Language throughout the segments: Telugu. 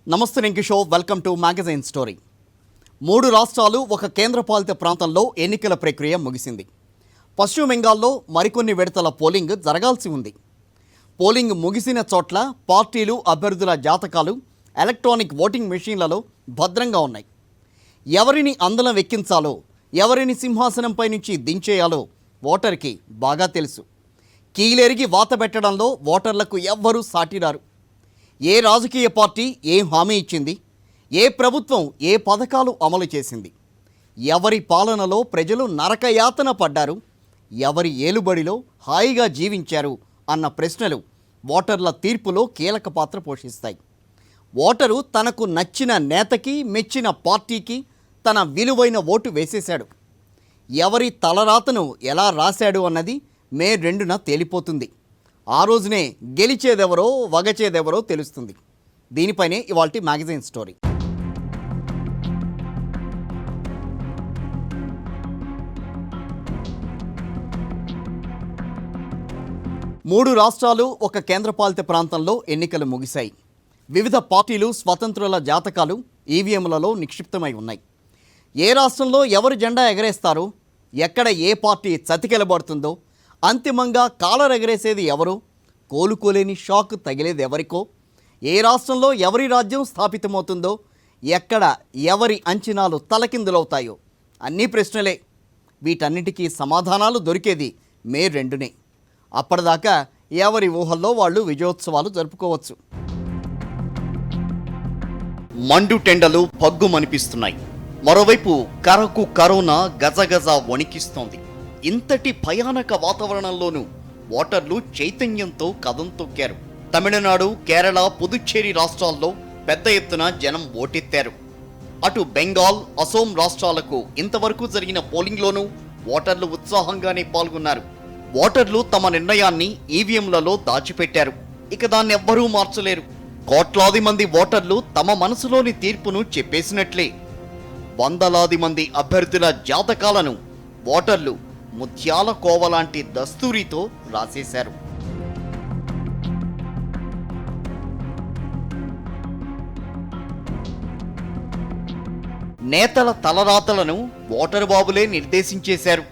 నమస్తే నేను Kishore, welcome to magazine story. 3 రాష్ట్రాలు ఒక కేంద్రపాలిత ప్రాంతంలో ఎన్నికల ప్రక్రియ ముగిసింది. పశ్చిమ బెంగాల్లో మరికొన్ని విడతల పోలింగ్ జరగాల్సి ఉంది. పోలింగ్ ముగిసిన చోట్ల పార్టీలు, అభ్యర్థుల జాతకాలు ఎలక్ట్రానిక్ ఓటింగ్ మెషీన్లలో భద్రంగా ఉన్నాయి. ఎవరిని అందలం ఎక్కించాలో, ఎవరిని సింహాసనంపై నుంచి దించేయాలో ఓటర్కి బాగా తెలుసు. కీలేరికి వాత పెట్టడంలో ఓటర్లకు ఎవ్వరూ సాటిరారు. ఏ రాజకీయ పార్టీ ఏం హామీ ఇచ్చింది, ఏ ప్రభుత్వం ఏ పథకాలు అమలు చేసింది, ఎవరి పాలనలో ప్రజలు నరకయాతన పడ్డారు, ఎవరి ఏలుబడిలో హాయిగా జీవించారు అన్న ప్రశ్నలు ఓటర్ల తీర్పులో కీలక పాత్ర పోషిస్తాయి. ఓటరు తనకు నచ్చిన నేతకి, మెచ్చిన పార్టీకి తన విలువైన ఓటు వేసేశాడు. ఎవరి తలరాతను ఎలా రాశాడు అన్నది మే 2న తేలిపోతుంది. ఆ రోజునే గెలిచేదెవరో వగచేదెవరో తెలుస్తుంది. దీనిపైనే ఇవాల్టి మ్యాగజైన్ స్టోరీ. మూడు రాష్ట్రాలు ఒక కేంద్రపాలిత ప్రాంతంలో ఎన్నికలు ముగిశాయి. వివిధ పార్టీలు, స్వతంత్రుల జాతకాలు ఈవీఎంలలో నిక్షిప్తమై ఉన్నాయి. ఏ రాష్ట్రంలో ఎవరు జెండా ఎగరేస్తారో, ఎక్కడ ఏ పార్టీ చతికిలబడుతుందో, అంతిమంగా కాలర్ ఎగరేసేది ఎవరో, కోలుకోలేని షాక్ తగిలేది ఎవరికో, ఏ రాష్ట్రంలో ఎవరి రాజ్యం స్థాపితమవుతుందో, ఎక్కడ ఎవరి అంచనాలు తలకిందులవుతాయో అన్నీ ప్రశ్నలే. వీటన్నిటికీ సమాధానాలు దొరికేది మే 2నే. అప్పటిదాకా ఎవరి ఊహల్లో వాళ్ళు విజయోత్సవాలు జరుపుకోవచ్చు. మండు టెండలు పగ్గుమనిపిస్తున్నాయి. మరోవైపు కరకు కరోనా గజగజ వణికిస్తోంది. ఇంతటి భయానక వాతావరణంలోనూ ఓటర్లు చైతన్యంతో కదం తొక్కారు. తమిళనాడు, కేరళ, పుదుచ్చేరి రాష్ట్రాల్లో పెద్ద ఎత్తున జనం ఓటెత్తారు. అటు బెంగాల్, అసోం రాష్ట్రాలకు ఇంతవరకు జరిగిన పోలింగ్లోనూ ఓటర్లు ఉత్సాహంగానే పాల్గొన్నారు. ఓటర్లు తమ నిర్ణయాన్ని ఈవీఎంలలో దాచిపెట్టారు. ఇక దాన్ని ఎవ్వరూ మార్చలేరు. కోట్లాది మంది ఓటర్లు తమ మనసులోని తీర్పును చెప్పేసినట్లే. వందలాది మంది అభ్యర్థుల జాతకాలను ఓటర్లు ముత్యాల కోవలాంటి దస్తూరితో రాసేశారు. నేతల తలరాతలను ఓటరు బాబులే నిర్దేశించేశారు.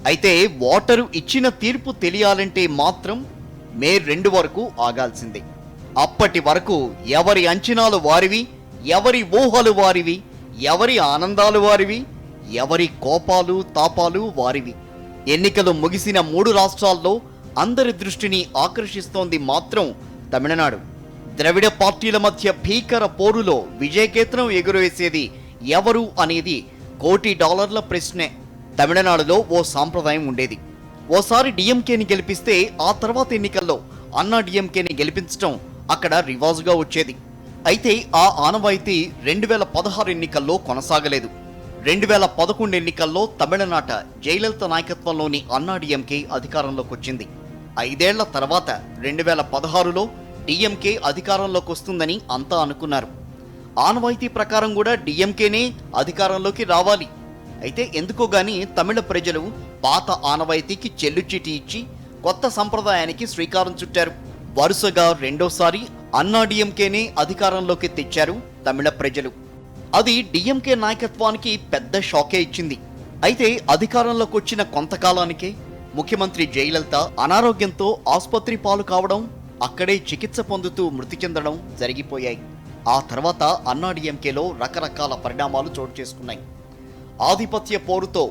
అయితే ఓటరు ఇచ్చిన తీర్పు తెలియాలంటే మాత్రం మే 2 వరకు ఆగాల్సిందే. అప్పటి వరకు ఎవరి అంచనాలు వారివి, ఎవరి ఊహలు వారివి, ఎవరి ఆనందాలు వారివి, ఎవరి కోపాలు తాపాలు వారివి. ఎన్నికలు ముగిసిన 3 రాష్ట్రాల్లో అందరి దృష్టిని ఆకర్షిస్తోంది మాత్రం తమిళనాడు. ద్రవిడ పార్టీల మధ్య భీకర పోరులో విజయకేతనం ఎగురవేసేది ఎవరు అనేది $1 కోటి ప్రశ్నే. తమిళనాడులో ఓ సాంప్రదాయం ఉండేది. ఓసారి డిఎంకేని గెలిపిస్తే ఆ తర్వాత ఎన్నికల్లో అన్నా డిఎంకేని గెలిపించడం అక్కడ రివాజుగా వచ్చేది. అయితే ఆ ఆనవాయితీ 2016 ఎన్నికల్లో కొనసాగలేదు. 2011 ఎన్నికల్లో తమిళనాట జయలలిత నాయకత్వంలోని అన్నా డిఎంకే అధికారంలోకి వచ్చింది. 5 ఏళ్ల తర్వాత 2016లో డిఎంకే అధికారంలోకి వస్తుందని అంతా అనుకున్నారు. ఆనవాయితీ ప్రకారం కూడా డిఎంకేనే అధికారంలోకి రావాలి. అయితే ఎందుకో గాని తమిళ ప్రజలు పాత ఆనవాయితీకి చెల్లుచీటి ఇచ్చి కొత్త సంప్రదాయానికి శ్రీకారం చుట్టారు. వరుసగా రెండోసారి అన్నా డిఎంకేనే అధికారంలోకి తెచ్చారు తమిళ ప్రజలు. అది డిఎంకే నాయకత్వానికి పెద్ద షాకే ఇచ్చింది. అయితే అధికారంలోకి వచ్చిన కొంతకాలానికే ముఖ్యమంత్రి జయలలిత అనారోగ్యంతో ఆసుపత్రి పాలు కావడం, అక్కడే చికిత్స పొందుతూ మృతి చెందడం జరిగిపోయాయి. ఆ తర్వాత అన్నా డిఎంకేలో రకరకాల పరిణామాలు చోటు చేసుకున్నాయి. ఆధిపత్య పోరుతో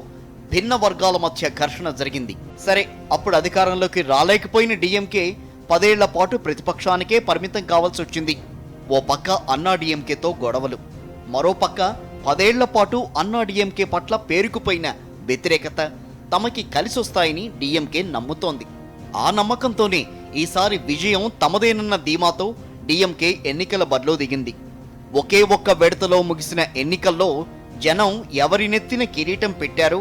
భిన్న వర్గాల మధ్య ఘర్షణ జరిగింది. సరే, అప్పుడు అధికారంలోకి రాలేకపోయిన డిఎంకే 10 ఏళ్ల పాటు ప్రతిపక్షానికే పరిమితం కావాల్సి వచ్చింది. ఓ పక్క అన్నా డిఎంకేతో గొడవలు, మరోపక్క 10 ఏళ్ల పాటు అన్నా డిఎంకే పట్ల పేరుకుపోయిన వ్యతిరేకత తమకి కలిసొస్తాయని డిఎంకే నమ్ముతోంది. ఆ నమ్మకంతోనే ఈసారి విజయం తమదేనన్న ధీమాతో డిఎంకే ఎన్నికల బరిలో దిగింది. ఒకే ఒక్క విడతలో ముగిసిన ఎన్నికల్లో జనం ఎవరి నెత్తిన కిరీటం పెట్టారో,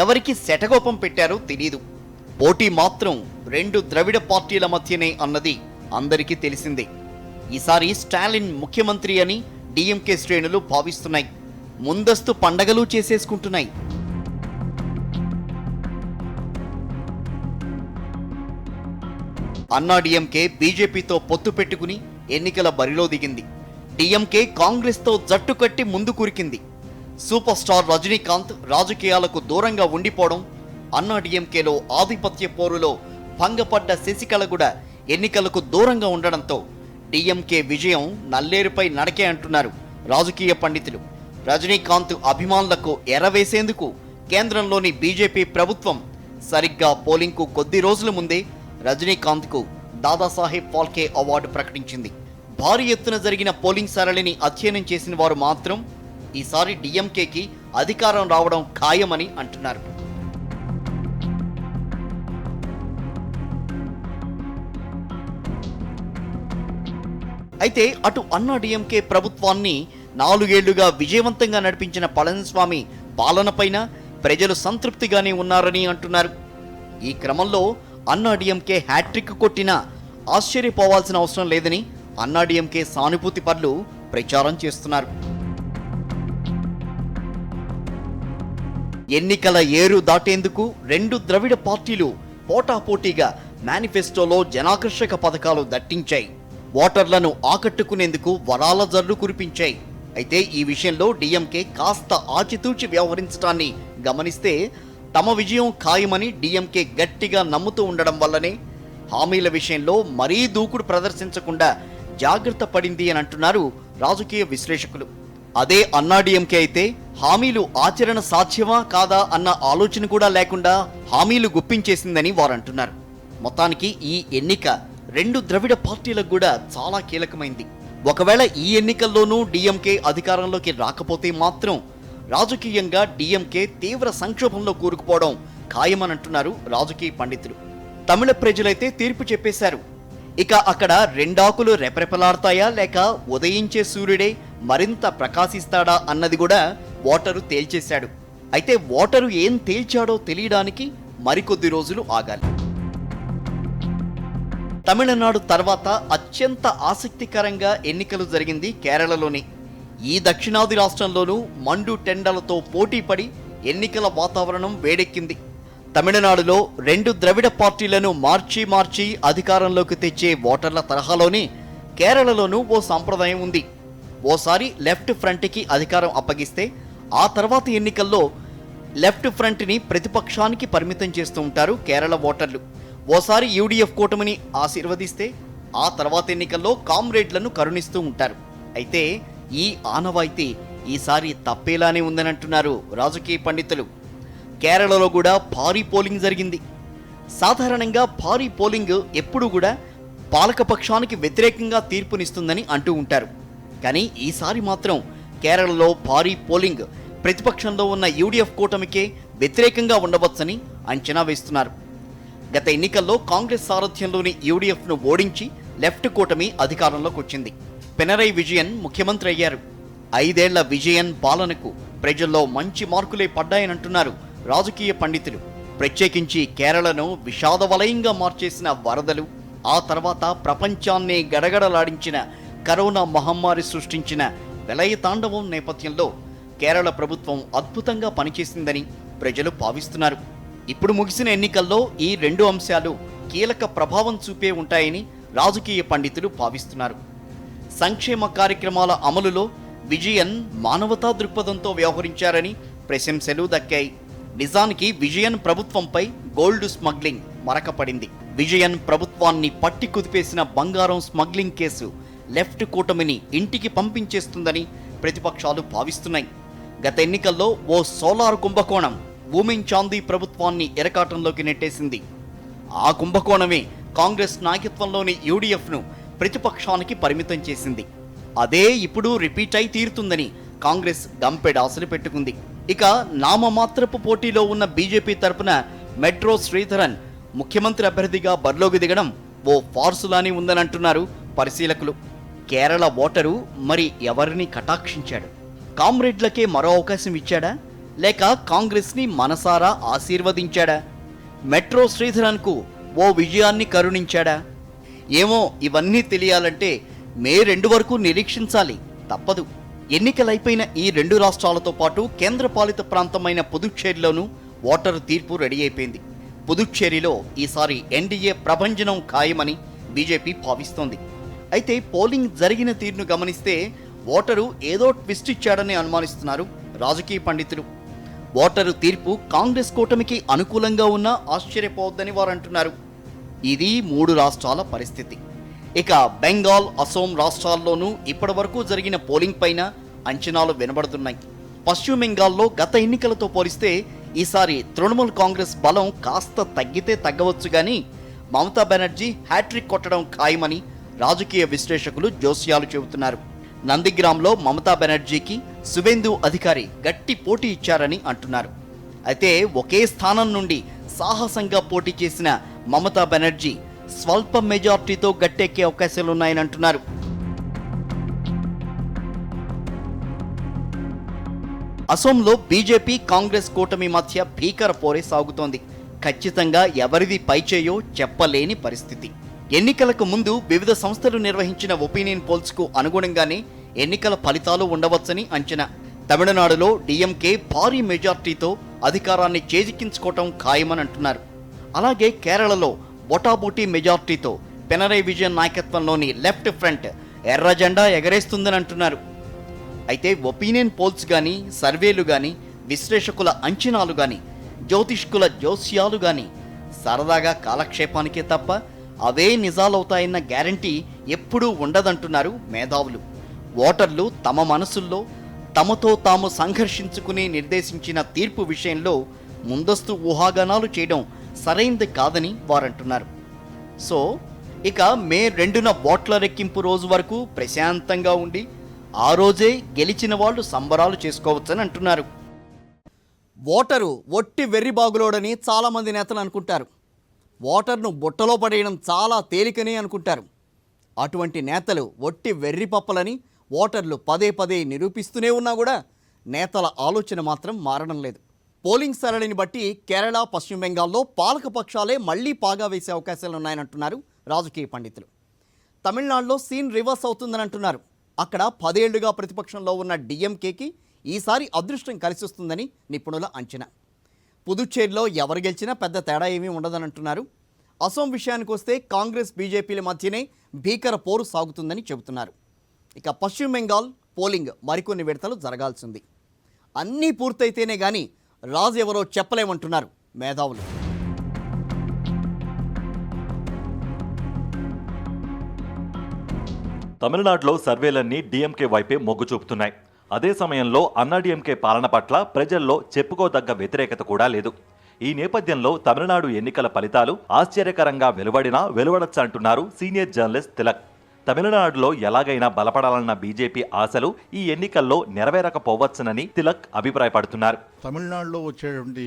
ఎవరికి శటకోపం పెట్టారో తెలీదు. పోటీ మాత్రం 2 ద్రవిడ పార్టీల మధ్యనే అన్నది అందరికీ తెలిసిందే. ఈసారి స్టాలిన్ ముఖ్యమంత్రి అని డిఎంకే శ్రేణులు భావిస్తున్నాయి. ముందస్తు పండగలు చేసేసుకుంటున్నాయి. అన్నా డిఎంకే బీజేపీతో పొత్తు పెట్టుకుని ఎన్నికల బరిలో దిగింది. డిఎంకే కాంగ్రెస్తో జట్టు కట్టి ముందు కురికింది. సూపర్ స్టార్ రజనీకాంత్ రాజకీయాలకు దూరంగా ఉండిపోవడం, అన్నా డిఎంకేలో ఆధిపత్య పోరులో భంగపడ్డ శశికళ కూడా ఎన్నికలకు దూరంగా ఉండడంతో డిఎంకే విజయం నల్లేరుపై నడకే అంటున్నారు రాజకీయ పండితులు. రజనీకాంత్ అభిమానులకు ఎరవేసేందుకు కేంద్రంలోని బీజేపీ ప్రభుత్వం సరిగ్గా పోలింగ్కు కొద్ది రోజుల ముందే రజనీకాంత్కు దాదాసాహెబ్ ఫాల్కే అవార్డు ప్రకటించింది. భారీ ఎత్తున జరిగిన పోలింగ్ సరళిని అధ్యయనం చేసిన వారు మాత్రం ఈసారి డిఎంకేకి అధికారం రావడం ఖాయమని అంటున్నారు. అయితే అటు అన్నా డిఎంకే ప్రభుత్వాన్ని 4 ఏళ్లుగా విజయవంతంగా నడిపించిన పళనిస్వామి పాలనపైన ప్రజలు సంతృప్తిగానే ఉన్నారని అంటున్నారు. ఈ క్రమంలో అన్నా డిఎంకే హ్యాట్రిక్ కొట్టినా ఆశ్చర్యపోవాల్సిన అవసరం లేదని అన్నా డిఎంకే సానుభూతి పరులు ప్రచారం చేస్తున్నారు. ఎన్నికల ఏరు దాటేందుకు 2 ద్రవిడ పార్టీలు పోటాపోటీగా మేనిఫెస్టోలో జనాకర్షక పథకాలు దట్టించాయి. ఓటర్లను ఆకట్టుకునేందుకు వరాల జల్లు కురిపించాయి. అయితే ఈ విషయంలో డిఎంకే కాస్త ఆచితూచి వ్యవహరించడాన్ని గమనిస్తే తమ విజయం ఖాయమని డిఎంకే గట్టిగా నమ్ముతూ ఉండడం వల్లనే హామీల విషయంలో మరీ దూకుడు ప్రదర్శించకుండా జాగ్రత్త పడింది అని అంటున్నారు రాజకీయ విశ్లేషకులు. అదే అన్నా డిఎంకే అయితే హామీలు ఆచరణ సాధ్యమా కాదా అన్న ఆలోచన కూడా లేకుండా హామీలు గుప్పించేసిందని వారు అంటున్నారు. మొత్తానికి ఈ ఎన్నిక 2 ద్రవిడ పార్టీలకు కూడా చాలా కీలకమైంది. ఒకవేళ ఈ ఎన్నికల్లోనూ డిఎంకే అధికారంలోకి రాకపోతే మాత్రం రాజకీయంగా డిఎంకే తీవ్ర సంక్షోభంలో కూరుకుపోవడం ఖాయమనంటున్నారు రాజకీయ పండితులు. తమిళ ప్రజలైతే తీర్పు చెప్పేశారు. ఇక అక్కడ 2 ఆకులు రెపరెపలాడతాయా లేక ఉదయించే సూర్యుడే మరింత ప్రకాశిస్తాడా అన్నది కూడా ఓటరు తేల్చేశాడు. అయితే ఓటరు ఏం తేల్చాడో తెలియడానికి మరికొద్ది రోజులు ఆగాలి. తమిళనాడు తర్వాత అత్యంత ఆసక్తికరంగా ఎన్నికలు జరిగింది కేరళలోనే. ఈ దక్షిణాది రాష్ట్రంలోనూ మండు టెండలతో పోటీపడి ఎన్నికల వాతావరణం వేడెక్కింది. తమిళనాడులో 2 ద్రవిడ పార్టీలను మార్చి అధికారంలోకి తెచ్చే ఓటర్ల తరహాలోనే కేరళలోనూ ఓ సంప్రదాయం ఉంది. ఓసారి లెఫ్ట్ ఫ్రంట్కి అధికారం అప్పగిస్తే ఆ తర్వాత ఎన్నికల్లో లెఫ్ట్ ఫ్రంట్ని ప్రతిపక్షానికి పరిమితం చేస్తూ ఉంటారు కేరళ ఓటర్లు. ఓసారి యూడీఎఫ్ కూటమిని ఆశీర్వదిస్తే ఆ తర్వాత ఎన్నికల్లో కామ్రేడ్లను కరుణిస్తూ ఉంటారు. అయితే ఈ ఆనవాయితీ ఈసారి తప్పేలానే ఉందనంటున్నారు రాజకీయ పండితులు. కేరళలో కూడా భారీ పోలింగ్ జరిగింది. సాధారణంగా భారీ పోలింగ్ ఎప్పుడూ కూడా పాలకపక్షానికి వ్యతిరేకంగా తీర్పునిస్తుందని అంటూ ఉంటారు. కానీ ఈసారి మాత్రం కేరళలో భారీ పోలింగ్ ప్రతిపక్షంలో ఉన్న యూడీఎఫ్ కూటమికే వ్యతిరేకంగా ఉండవచ్చని అంచనా వేస్తున్నారు. గత ఎన్నికల్లో కాంగ్రెస్ సారథ్యంలోని యూడీఎఫ్ను ఓడించి లెఫ్ట్ కూటమి అధికారంలోకి వచ్చింది. పినరై విజయన్ ముఖ్యమంత్రి అయ్యారు. 5 ఏళ్ల విజయన్ పాలనకు ప్రజల్లో మంచి మార్కులే పడ్డాయనంటున్నారు రాజకీయ పండితులు. ప్రత్యేకించి కేరళను విషాద వలయంగా మార్చేసిన వరదలు, ఆ తర్వాత ప్రపంచాన్నే గడగడలాడించిన కరోనా మహమ్మారి సృష్టించిన విలయ తాండవం నేపథ్యంలో కేరళ ప్రభుత్వం అద్భుతంగా పనిచేసిందని ప్రజలు భావిస్తున్నారు. ఇప్పుడు ముగిసిన ఎన్నికల్లో ఈ 2 అంశాలు కీలక ప్రభావం చూపే ఉంటాయని రాజకీయ పండితులు భావిస్తున్నారు. సంక్షేమ కార్యక్రమాల అమలులో విజయన్ మానవతా దృక్పథంతో వ్యవహరించారని ప్రశంసలు దక్కాయి. నిజానికి విజయన్ ప్రభుత్వంపై గోల్డ్ స్మగ్లింగ్ మరకపడింది. విజయన్ ప్రభుత్వాన్ని పట్టి కుదిపేసిన బంగారం స్మగ్లింగ్ కేసు లెఫ్ట్ కూటమిని ఇంటికి పంపించేస్తుందని ప్రతిపక్షాలు భావిస్తున్నాయి. గత ఎన్నికల్లో ఓ సోలార్ కుంభకోణం ఊమెన్ చాందీ ప్రభుత్వాన్ని ఎరకాటంలోకి నెట్టేసింది. ఆ కుంభకోణమే కాంగ్రెస్ నాయకత్వంలోని యూడీఎఫ్ను ప్రతిపక్షానికి పరిమితం చేసింది. అదే ఇప్పుడు రిపీట్ అయి తీరుతుందని కాంగ్రెస్ గంపెడాసలు పెట్టుకుంది. ఇక నామమాత్రపు పోటీలో ఉన్న బీజేపీ తరపున మెట్రో శ్రీధరన్ ముఖ్యమంత్రి అభ్యర్థిగా బరిలోకి దిగడం ఓ ఫార్సులాని ఉందనంటున్నారు పరిశీలకులు. కేరళ ఓటరు మరి ఎవరిని కటాక్షించాడు? కామ్రేడ్లకే మరో అవకాశం ఇచ్చాడా లేక కాంగ్రెస్ని మనసారా ఆశీర్వదించాడా? మెట్రో శ్రీధరన్కు ఓ విజయాన్ని కరుణించాడా? ఏమో, ఇవన్నీ తెలియాలంటే మే 2 వరకు నిరీక్షించాలి, తప్పదు. ఎన్నికలైపోయిన ఈ 2 రాష్ట్రాలతో పాటు కేంద్రపాలిత ప్రాంతమైన పుదుచ్చేరిలోనూ ఓటరు తీర్పు రెడీ అయిపోయింది. పుదుచ్చేరిలో ఈసారి ఎన్డీఏ ప్రభంజనం ఖాయమని బీజేపీ భావిస్తోంది. అయితే పోలింగ్ జరిగిన తీరును గమనిస్తే ఓటరు ఏదో ట్విస్ట్ ఇచ్చాడని అనుమానిస్తున్నారు రాజకీయ పండితులు. ఓటరు తీర్పు కాంగ్రెస్ కూటమికి అనుకూలంగా ఉన్నా ఆశ్చర్యపోవద్దని వారు అంటున్నారు. ఇది 3 రాష్ట్రాల పరిస్థితి. ఇక బెంగాల్, అసోం రాష్ట్రాల్లోనూ ఇప్పటివరకు జరిగిన పోలింగ్ పైన అంచనాలు వినబడుతున్నాయి. పశ్చిమ బెంగాల్లో గత ఎన్నికలతో పోలిస్తే ఈసారి తృణమూల్ కాంగ్రెస్ బలం కాస్త తగ్గితే తగ్గవచ్చు కానీ మమతా బెనర్జీ హ్యాట్రిక్ కొట్టడం ఖాయమని రాజకీయ విశ్లేషకులు జోస్యాలు చెబుతున్నారు. నందిగ్రామ్లో మమతా బెనర్జీకి సువేందు అధికారి గట్టి పోటీ ఇచ్చారని అంటున్నారు. అయితే ఒకే స్థానం నుండి సాహసంగా పోటీ చేసిన మమతా బెనర్జీ స్వల్ప మెజార్టీతో గట్టెక్కే అవకాశాలున్నాయని అంటున్నారు. అసోంలో బీజేపీ కాంగ్రెస్ కూటమి మధ్య భీకర పోరే సాగుతోంది. ఖచ్చితంగా ఎవరిది పైచేయో చెప్పలేని పరిస్థితి. ఎన్నికలకు ముందు వివిధ సంస్థలు నిర్వహించిన ఒపీనియన్ పోల్స్కు అనుగుణంగానే ఎన్నికల ఫలితాలు ఉండవచ్చని అంచనా. తమిళనాడులో డీఎంకే భారీ మెజార్టీతో అధికారాన్ని చేజిక్కించుకోవటం ఖాయమని అంటున్నారు. అలాగే కేరళలో బొటాబోటీ మెజార్టీతో పినరై విజయన్ నాయకత్వంలోని లెఫ్ట్ ఫ్రంట్ ఎర్ర జెండా ఎగరేస్తుందని అంటున్నారు. అయితే ఒపీనియన్ పోల్స్ కానీ, సర్వేలు కానీ, విశ్లేషకుల అంచనాలు కానీ, జ్యోతిష్కుల జోస్యాలు కానీ సరదాగా కాలక్షేపానికే తప్ప అవే నిజాలవుతాయన్న గ్యారంటీ ఎప్పుడూ ఉండదంటున్నారు మేధావులు. ఓటర్లు తమ మనసుల్లో తమతో తాము సంఘర్షించుకుని నిర్దేశించిన తీర్పు విషయంలో ముందస్తు ఊహాగానాలు చేయడం సరైంది కాదని వారంటున్నారు. సో ఇక మే 2న ఓట్ల లెక్కింపు రోజు వరకు ప్రశాంతంగా ఉండి ఆ రోజే గెలిచిన వాళ్ళు సంబరాలు చేసుకోవచ్చని అంటున్నారు. ఓటరు ఒట్టి వెర్రిబాగులోడని చాలామంది నేతలు అనుకుంటారు. ఓటర్ను బుట్టలో పడేయడం చాలా తేలికని అనుకుంటారు. అటువంటి నేతలు ఒట్టి వెర్రిపప్పలని ఓటర్లు పదే పదే నిరూపిస్తూనే ఉన్నా కూడా నేతల ఆలోచన మాత్రం మారడం లేదు. పోలింగ్ సరళిని బట్టి కేరళ, పశ్చిమ బెంగాల్లో పాలకపక్షాలే మళ్లీ పాగా వేసే అవకాశాలు ఉన్నాయని రాజకీయ పండితులు. తమిళనాడులో సీన్ రివర్స్ అవుతుందని అంటున్నారు. అక్కడ 10 ఏళ్లుగా ప్రతిపక్షంలో ఉన్న డీఎంకేకి ఈసారి అదృష్టం కలిసొస్తుందని నిపుణుల అంచనా. పుదుచ్చేరిలో ఎవరు గెలిచినా పెద్ద తేడా ఏమీ ఉండదని అంటున్నారు. అసోం విషయానికి వస్తే కాంగ్రెస్, బీజేపీల మధ్యనే భీకర పోరు సాగుతుందని చెబుతున్నారు. ఇక పశ్చిమ బెంగాల్ పోలింగ్ మరికొన్ని విడతలు జరగాల్సింది. అన్నీ పూర్తయితేనే కానీ రాజు ఎవరో చెప్పలేమంటున్నారు మేధావులు. తమిళనాడులో సర్వేలన్నీ డీఎంకే వైపే మొగ్గు చూపుతున్నాయి. అదే సమయంలో అన్నాడీఎంకే పాలన పట్ల ప్రజల్లో చెప్పుకోదగ్గ వ్యతిరేకత కూడా లేదు. ఈ నేపథ్యంలో తమిళనాడు ఎన్నికల ఫలితాలు ఆశ్చర్యకరంగా వెలువడచ్చంటున్నారు సీనియర్ జర్నలిస్ట్ తిలక్. తమిళనాడులో ఎలాగైనా బలపడాలన్న బీజేపీ ఆశలు ఈ ఎన్నికల్లో నెరవేరకపోవచ్చునని తిలక్ అభిప్రాయపడుతున్నారు. తమిళనాడులో వచ్చేటువంటి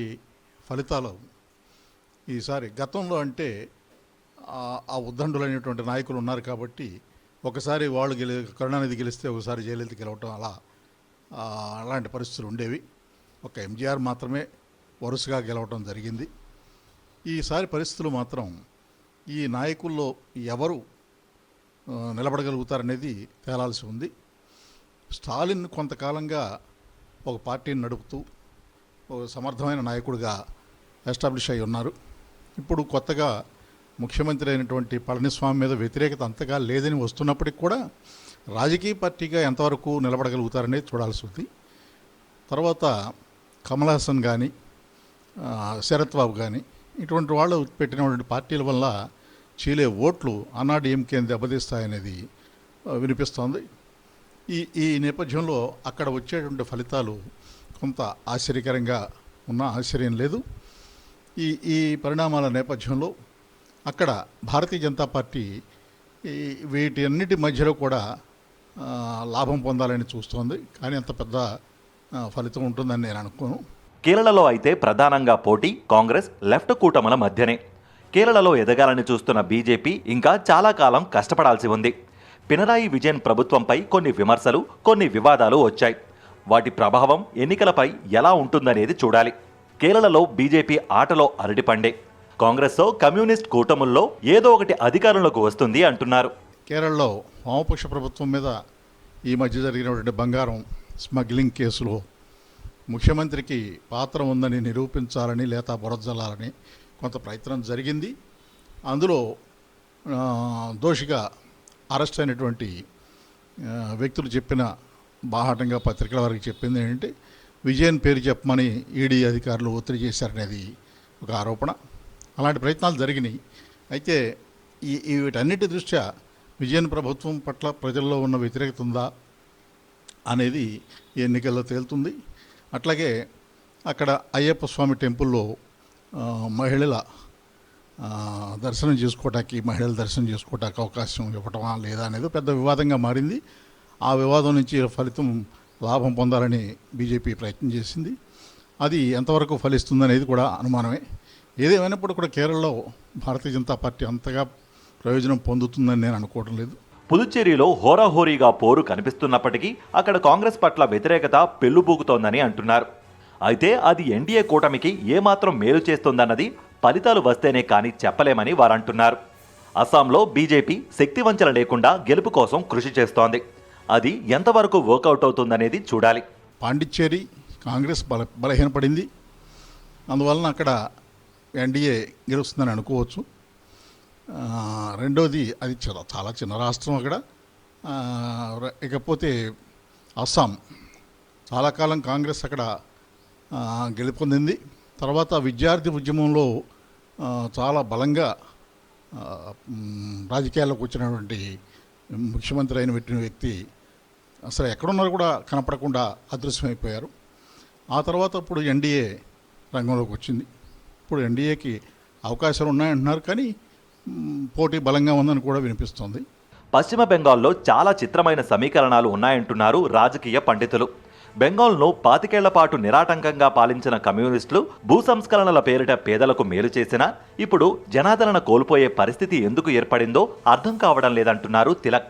ఫలితాలు ఈసారి గతంలో అంటే ఆ ఉద్దండులైనటువంటి నాయకులు ఉన్నారు కాబట్టి ఒకసారి వాళ్ళు కరుణానిధి గెలిస్తే ఒకసారి జయలలిత గెలవటం అలాంటి పరిస్థితులు ఉండేవి. ఒక ఎంజీఆర్ మాత్రమే వరుసగా గెలవటం జరిగింది. ఈసారి పరిస్థితులు మాత్రం ఈ నాయకుల్లో ఎవరు నిలబడగలుగుతారనేది తేలాల్సి ఉంది. స్టాలిన్ కొంతకాలంగా ఒక పార్టీని నడుపుతూ ఒక సమర్థమైన నాయకుడిగా ఎస్టాబ్లిష్ అయి ఉన్నారు. ఇప్పుడు కొత్తగా ముఖ్యమంత్రి అయినటువంటి పళనిస్వామి మీద వ్యతిరేకత అంతగా లేదని వస్తున్నప్పటికి కూడా రాజకీయ పార్టీగా ఎంతవరకు నిలబడగలుగుతారనేది చూడాల్సి ఉంది. తర్వాత కమల్ హాసన్ కానీ, శరత్ బాబు కానీ ఇటువంటి వాళ్ళు పెట్టినటువంటి పార్టీల వల్ల చీలే ఓట్లు అన్నాడీఎంకేని దెబ్బతీస్తాయనేది వినిపిస్తోంది. ఈ నేపథ్యంలో అక్కడ వచ్చేటువంటి ఫలితాలు కొంత ఆశ్చర్యకరంగా ఉన్న ఆశ్చర్యం లేదు. ఈ పరిణామాల నేపథ్యంలో అక్కడ భారతీయ జనతా పార్టీ వీటి అన్నిటి మధ్యలో కూడా లాభం పొందాలని చూస్తోంది. కానీ అంత పెద్ద ఫలితం ఉంటుందని నేను అనుకోను. కేరళలో అయితే ప్రధానంగా పోటీ కాంగ్రెస్, లెఫ్ట్ కూటముల మధ్యనే. కేరళలో ఎదగాలని చూస్తున్న బీజేపీ ఇంకా చాలా కాలం కష్టపడాల్సి ఉంది. పినరాయి విజయన్ ప్రభుత్వంపై కొన్ని విమర్శలు, కొన్ని వివాదాలు వచ్చాయి. వాటి ప్రభావం ఎన్నికలపై ఎలా ఉంటుందనేది చూడాలి. కేరళలో బీజేపీ ఆటలో అరటిపండే. కాంగ్రెస్తో కమ్యూనిస్ట్ కూటముల్లో ఏదో ఒకటి అధికారంలోకి వస్తుంది అంటున్నారు. కేరళలో వామపక్ష ప్రభుత్వం మీద ఈ మధ్య జరిగినటువంటి బంగారం స్మగ్లింగ్ కేసులో ముఖ్యమంత్రికి పాత్ర ఉందని నిరూపించాలని లేదా బురదజల్లాలని కొంత ప్రయత్నం జరిగింది. అందులో దోషిగా అరెస్ట్ అయినటువంటి వ్యక్తులు చెప్పిన బాహాటంగా పత్రికల వారికి చెప్పింది ఏంటంటే విజయన్ పేరు చెప్పమని ఈడీ అధికారులు ఒత్తిడి చేశారనేది ఒక ఆరోపణ. అలాంటి ప్రయత్నాలు జరిగినాయి. అయితే వీటన్నిటి దృష్ట్యా విజయన్ ప్రభుత్వం పట్ల ప్రజల్లో ఉన్న వ్యతిరేకత ఉందా అనేది ఈ ఎన్నికల్లో తేలుతుంది. అట్లాగే అక్కడ అయ్యప్ప స్వామి టెంపుల్లో మహిళల దర్శనం చేసుకోవటానికి అవకాశం ఇవ్వటమా లేదా అనేది పెద్ద వివాదంగా మారింది. ఆ వివాదం నుంచి ఫలితం లాభం పొందాలని బీజేపీ ప్రయత్నం చేసింది. అది ఎంతవరకు ఫలిస్తుందనేది కూడా అనుమానమే. ఏదేమైనప్పుడు కూడా కేరళలో భారతీయ జనతా పార్టీ అంతగా ప్రయోజనం పొందుతుందని నేను అనుకోవడం లేదు. పుదుచ్చేరిలో హోరాహోరీగా పోరు కనిపిస్తున్నప్పటికీ అక్కడ కాంగ్రెస్ పట్ల వ్యతిరేకత పెళ్లుబూకుతోందని అంటున్నారు. అయితే అది ఎన్డీఏ కూటమికి ఏమాత్రం మేలు చేస్తుందన్నది ఫలితాలు వస్తేనే కానీ చెప్పలేమని వారంటున్నారు. అస్సాంలో బీజేపీ శక్తివంచన లేకుండా గెలుపు కోసం కృషి చేస్తోంది. అది ఎంతవరకు వర్కౌట్ అవుతుందనేది చూడాలి. పాండిచ్చేరి కాంగ్రెస్ బలహీనపడింది. అందువలన అక్కడ ఎన్డీఏ గెలుస్తుందని అనుకోవచ్చు. రెండోది అది చాలా చిన్న రాష్ట్రం అక్కడ. ఇకపోతే అస్సాం చాలా కాలం కాంగ్రెస్ అక్కడ గెలుపొందింది. తర్వాత విద్యార్థి ఉద్యమంలో చాలా బలంగా రాజకీయాల్లోకి వచ్చినటువంటి ముఖ్యమంత్రి అయిన వ్యక్తి అసలు ఎక్కడున్నారో కూడా కనపడకుండా అదృశ్యమైపోయారు. ఆ తర్వాత ఇప్పుడు ఎన్డీఏ రంగంలోకి వచ్చింది. ఇప్పుడు ఎన్డీఏకి అవకాశాలు ఉన్నాయంటున్నారు, కానీ పోటీ బలంగా ఉందని కూడా వినిపిస్తోంది. పశ్చిమ బెంగాల్లో చాలా చిత్రమైన సమీకరణాలు ఉన్నాయంటున్నారు రాజకీయ పండితులు. బెంగాల్ను 25 ఏళ్ల పాటు నిరాటంకంగా పాలించిన కమ్యూనిస్టులు భూ సంస్కరణల పేరిట పేదలకు మేలు చేసినా ఇప్పుడు జనాదరణ కోల్పోయే పరిస్థితి ఎందుకు ఏర్పడిందో అర్థం కావడం లేదంటున్నారు తిలక్.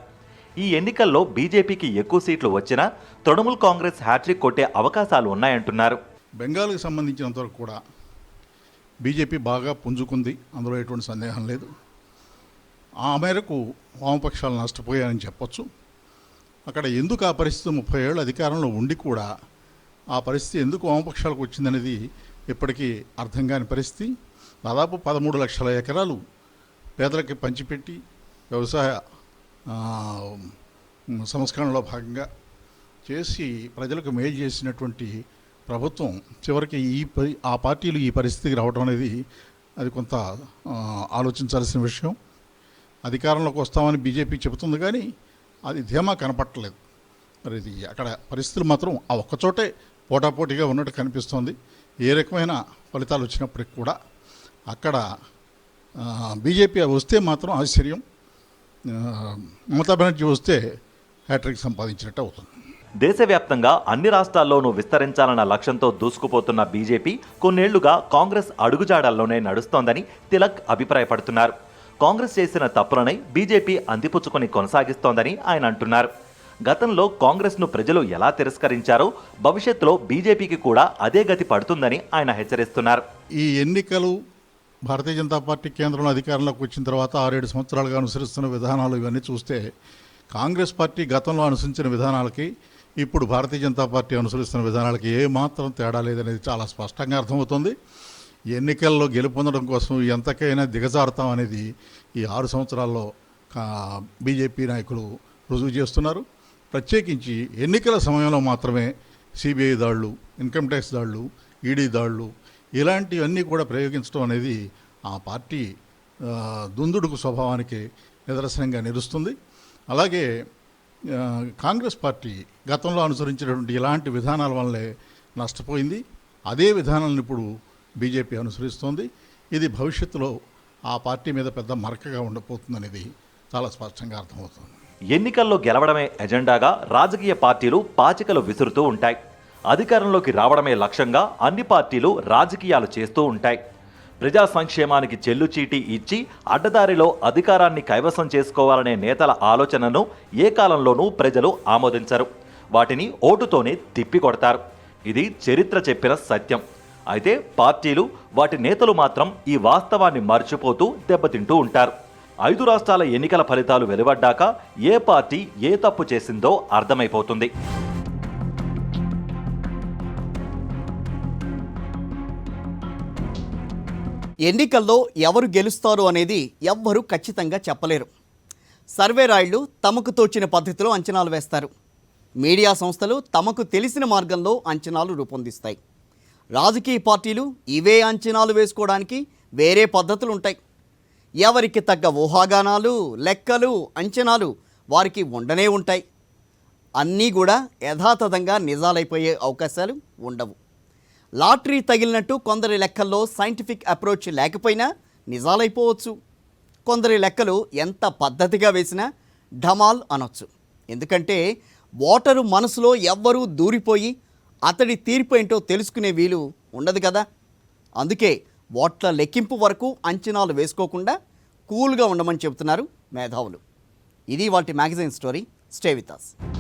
ఈ ఎన్నికల్లో బీజేపీకి ఎక్కువ సీట్లు వచ్చినా తృణమూల్ కాంగ్రెస్ హ్యాట్రిక్ కొట్టే అవకాశాలు ఉన్నాయంటున్నారు. బెంగాల్కి సంబంధించినంతవరకు కూడా బీజేపీ బాగా పుంజుకుంది, అందులో ఎటువంటి సందేహం లేదు. ఆ మేరకు వామపక్షాలు నష్టపోయాయని చెప్పొచ్చు. అక్కడ ఎందుకు ఆ పరిస్థితి 30 ఏళ్ళు అధికారంలో ఉండి కూడా ఆ పరిస్థితి ఎందుకు వామపక్షాలకు వచ్చిందనేది ఇప్పటికీ అర్థం కాని పరిస్థితి. దాదాపు 13 లక్షల ఎకరాలు పేదలకి పంచిపెట్టి వ్యవసాయ సంస్కరణలో భాగంగా చేసి ప్రజలకు మేలు చేసినటువంటి ప్రభుత్వం చివరికి ఆ పార్టీలు ఈ పరిస్థితికి రావడం అనేది అది కొంత ఆలోచించాల్సిన విషయం. అధికారంలోకి వస్తామని బీజేపీ చెబుతుంది, కానీ అది ధీమా కనపట్టలేదు. మరి ఇది అక్కడ పరిస్థితులు మాత్రం ఆ ఒక్కచోటే పోటాపోటీగా ఉన్నట్టు కనిపిస్తోంది. ఏ రకమైన ఫలితాలు వచ్చినప్పటికి కూడా అక్కడ బీజేపీ వస్తే మాత్రం ఆశ్చర్యం, మమతా బెనర్జీ వస్తే హ్యాట్రిక్ సంపాదించినట్టు అవుతుంది. దేశవ్యాప్తంగా అన్ని రాష్ట్రాల్లోనూ విస్తరించాలన్న లక్ష్యంతో దూసుకుపోతున్న బీజేపీ కొన్నేళ్లుగా కాంగ్రెస్ అడుగుజాడల్లోనే నడుస్తోందని తిలక్ అభిప్రాయపడుతున్నారు. కాంగ్రెస్ చేసిన తప్పులనే బీజేపీ అందిపుచ్చుకొని కొనసాగిస్తోందని ఆయన అంటున్నారు. గతంలో కాంగ్రెస్ను ప్రజలు ఎలా తిరస్కరించారో భవిష్యత్తులో బీజేపీకి కూడా అదే గతి పడుతుందని ఆయన హెచ్చరిస్తున్నారు. ఈ ఎన్నికలు భారతీయ జనతా పార్టీ కేంద్రంలో అధికారంలోకి వచ్చిన తర్వాత 6-7 సంవత్సరాలుగా అనుసరిస్తున్న విధానాలు ఇవన్నీ చూస్తే కాంగ్రెస్ పార్టీ గతంలో అనుసరించిన విధానాలకి ఇప్పుడు భారతీయ జనతా పార్టీ అనుసరిస్తున్న విధానాలకి ఏమాత్రం తేడా లేదనేది చాలా స్పష్టంగా అర్థమవుతుంది. ఎన్నికల్లో గెలుపొందడం కోసం ఎంతకైనా దిగజారుతాం అనేది ఈ 6 సంవత్సరాల్లో బీజేపీ నాయకులు రుజువు చేస్తున్నారు. ప్రత్యేకించి ఎన్నికల సమయంలో మాత్రమే సిబిఐ దాడులు, ఇన్కమ్ ట్యాక్స్ దాడులు, ఈడీ దాడులు ఇలాంటివన్నీ కూడా ప్రయోగించడం అనేది ఆ పార్టీ దుందుడుకు స్వభావానికి నిదర్శనంగా నిలుస్తుంది. అలాగే కాంగ్రెస్ పార్టీ గతంలో అనుసరించినటువంటి ఇలాంటి విధానాల వల్లే నష్టపోయింది. అదే విధానాలను ఇప్పుడు బీజేపీ అనుసరిస్తోంది. ఇది భవిష్యత్తులో ఆ పార్టీ మీద పెద్ద మరకగా ఉండబోతుందనేది చాలా స్పష్టంగా అర్థమవుతుంది. ఎన్నికల్లో గెలవడమే ఎజెండాగా రాజకీయ పార్టీలు పాచికలు విసురుతూ ఉంటాయి. అధికారంలోకి రావడమే లక్ష్యంగా అన్ని పార్టీలు రాజకీయాలు చేస్తూ ఉంటాయి. ప్రజా సంక్షేమానికి చెల్లుచీటీ ఇచ్చి అడ్డదారిలో అధికారాన్ని కైవసం చేసుకోవాలనే నేతల ఆలోచనను ఏ కాలంలోనూ ప్రజలు ఆమోదించరు. వాటిని ఓటుతోనే తిప్పికొడతారు. ఇది చరిత్ర చెప్పిన సత్యం. అయితే పార్టీలు, వాటి నేతలు మాత్రం ఈ వాస్తవాన్ని మర్చిపోతూ దెబ్బతింటూ ఉంటారు. 5 రాష్ట్రాల ఎన్నికల ఫలితాలు వెలువడ్డాక ఏ పార్టీ ఏ తప్పు చేసిందో అర్థమైపోతుంది. ఎన్నికల్లో ఎవరు గెలుస్తారు అనేది ఎవ్వరూ ఖచ్చితంగా చెప్పలేరు. సర్వే రాయిళ్లు తమకు తోచిన పద్ధతిలో అంచనాలు వేస్తారు. మీడియా సంస్థలు తమకు తెలిసిన మార్గంలో అంచనాలు రూపొందిస్తాయి. రాజకీయ పార్టీలు ఇవే అంచనాలు వేసుకోవడానికి వేరే పద్ధతులు ఉంటాయి. ఎవరికి తగ్గ ఊహాగానాలు, లెక్కలు, అంచనాలు వారికి ఉండనే ఉంటాయి. అన్నీ కూడా యథాతథంగా నిజాలైపోయే అవకాశాలు ఉండవు. లాటరీ తగిలినట్టు కొందరి లెక్కల్లో సైంటిఫిక్ అప్రోచ్ లేకపోయినా నిజాలైపోవచ్చు. కొందరి లెక్కలు ఎంత పద్ధతిగా వేసినా ఢమాల్ అనొచ్చు. ఎందుకంటే ఓటరు మనసులో ఎవ్వరూ దూరిపోయి అతడి తీర్పు ఏంటో తెలుసుకునే వీలు ఉండదు కదా. అందుకే ఓట్ల లెక్కింపు వరకు అంచనాలు వేసుకోకుండా కూల్గా ఉండమని చెబుతున్నారు మేధావులు. ఇది వాటి magazine story. Stay with us.